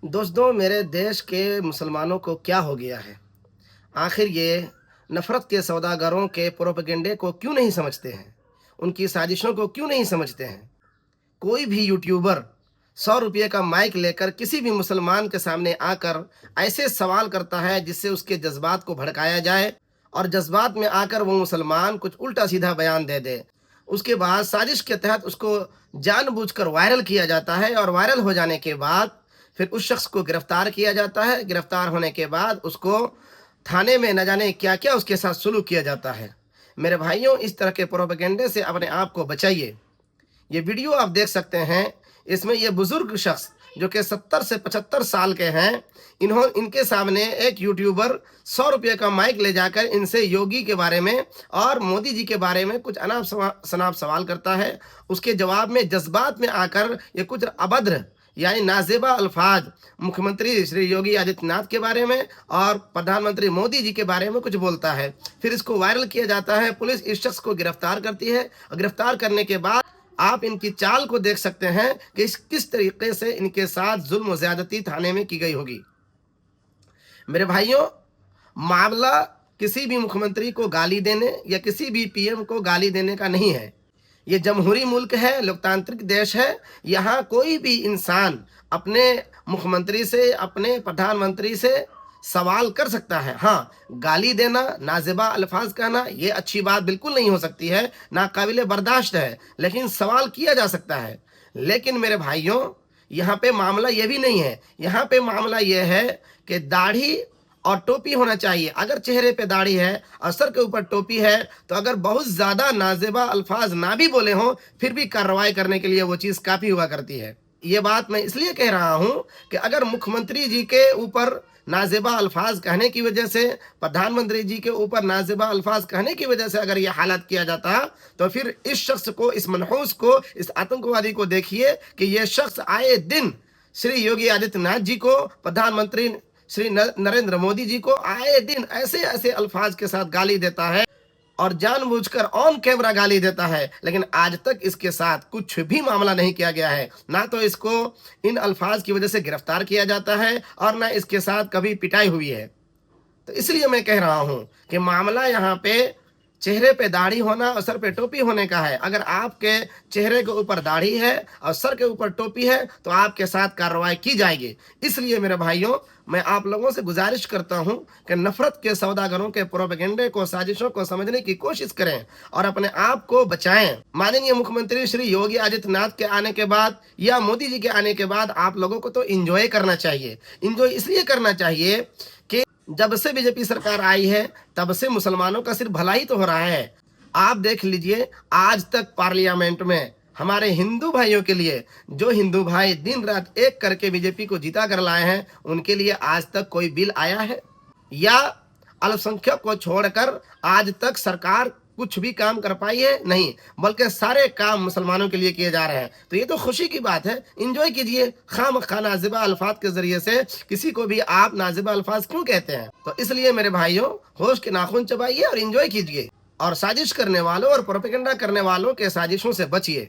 दोस्तों, मेरे देश के मुसलमानों को क्या हो गया है? आखिर ये नफ़रत के सौदागरों के प्रोपेगेंडे को क्यों नहीं समझते हैं? उनकी साजिशों को क्यों नहीं समझते हैं? कोई भी यूट्यूबर ₹100 का माइक लेकर किसी भी मुसलमान के सामने आकर ऐसे सवाल करता है जिससे उसके जज़्बात को भड़काया जाए और जज़्बात में आकर वो मुसलमान कुछ उल्टा-सीधा बयान दे दे। उसके बाद साजिश के तहत उसको जानबूझकर वायरल किया जाता है और वायरल हो जाने के बाद फिर उस शख्स को गिरफ्तार किया जाता है। गिरफ्तार होने के बाद उसको थाने में न जाने क्या-क्या उसके साथ सुलूक किया जाता है। मेरे भाइयों, इस तरह के प्रोपेगेंडे से अपने आप को बचाइए। ये वीडियो आप देख सकते हैं, इसमें ये बुजुर्ग शख्स जो कि 70 से 75 साल के हैं, इनके सामने एक यूट्यूबर ₹100 का माइक ले जाकर इनसे योगी के बारे में और मोदी जी के बारे में कुछ अनाप शनाप सवाल करता है। उसके जवाब में जज्बात में आकर ये कुछ अभद्र यानी नाज़ेबा अल्फाज मुख्यमंत्री श्री योगी आदित्यनाथ के बारे में और प्रधानमंत्री मोदी जी के बारे में कुछ बोलता है। फिर इसको वायरल किया जाता है। पुलिस इस शख्स को गिरफ्तार करती है और गिरफ्तार करने के बाद आप इनकी चाल को देख सकते हैं कि किस तरीके से इनके साथ जुल्म और ज़्यादती थाने में की गई होगी। मेरे भाइयों, मामला किसी भी मुख्यमंत्री को गाली देने या किसी भी पीएम को गाली देने का नहीं है। ये जमहूरी मुल्क है, लोकतांत्रिक देश है। यहाँ कोई भी इंसान अपने मुख्यमंत्री से, अपने प्रधानमंत्री से सवाल कर सकता है। हाँ, गाली देना, नाज़ेबा अल्फाज कहना ये अच्छी बात बिल्कुल नहीं हो सकती है, नाकाबिले बर्दाश्त है, लेकिन सवाल किया जा सकता है। लेकिन मेरे भाइयों, यहाँ पे मामला ये भी नहीं है। यहाँ पे मामला ये है कि दाढ़ी और टोपी होना चाहिए। अगर चेहरे पे दाढ़ी है और सर के ऊपर टोपी है, तो अगर बहुत ज़्यादा नाज़ेबा अल्फाज ना भी बोले हों, फिर भी कार्रवाई करने के लिए वो चीज़ काफ़ी हुआ करती है। ये बात मैं इसलिए कह रहा हूँ कि अगर मुख्यमंत्री जी के ऊपर नाज़ेबा अल्फाज कहने की वजह से, प्रधानमंत्री जी के ऊपर नाज़ेबा अल्फाज कहने की वजह से अगर ये हालत किया जाता, तो फिर इस शख्स को, इस मनहूस को, इस आतंकवादी को देखिए कि ये शख्स आए दिन श्री योगी आदित्यनाथ जी को, प्रधानमंत्री श्री नरेंद्र मोदी जी को आए दिन ऐसे ऐसे अल्फाज के साथ गाली देता है और जानबूझकर ऑन कैमरा गाली देता है। लेकिन आज तक इसके साथ कुछ भी मामला नहीं किया गया है। ना तो इसको इन अल्फाज की वजह से गिरफ्तार किया जाता है और ना इसके साथ कभी पिटाई हुई है। तो इसलिए मैं कह रहा हूं कि मामला यहाँ पे चेहरे पे दाढ़ी होना और सर पे टोपी होने का है। अगर आपके चेहरे के ऊपर दाढ़ी है और सर के ऊपर टोपी है, तो आपके साथ कार्रवाई की जाएगी। इसलिए मेरे भाइयों, मैं आप लोगों से गुजारिश करता हूं कि नफरत के सौदागरों के प्रोपेगेंडे को, साजिशों को समझने की कोशिश करें और अपने आप को बचाएं। माननीय मुख्यमंत्री श्री योगी आदित्यनाथ के आने के बाद या मोदी जी के आने के बाद आप लोगों को तो इंजॉय करना चाहिए। इंजॉय इसलिए करना चाहिए कि जब से बीजेपी सरकार आई है, तब से मुसलमानों का सिर्फ भला ही तो हो रहा है। आप देख लीजिए, आज तक पार्लियामेंट में हमारे हिंदू भाइयों के लिए, जो हिंदू भाई दिन रात एक करके बीजेपी को जीता कर लाए हैं, उनके लिए आज तक कोई बिल आया है? या अल्पसंख्यक को छोड़कर आज तक सरकार कुछ भी काम कर पाई है? नहीं, बल्कि सारे काम मुसलमानों के लिए किए जा रहे हैं। तो ये तो खुशी की बात है, एंजॉय कीजिए। खामखा नाज़ेबा अल्फाज के जरिए से किसी को भी आप नाज़ेबा अल्फाज क्यों कहते हैं? तो इसलिए मेरे भाइयों, होश के नाखून चबाइए और एंजॉय कीजिए और साजिश करने वालों और प्रोपेगेंडा करने वालों के साजिशों से बचिए।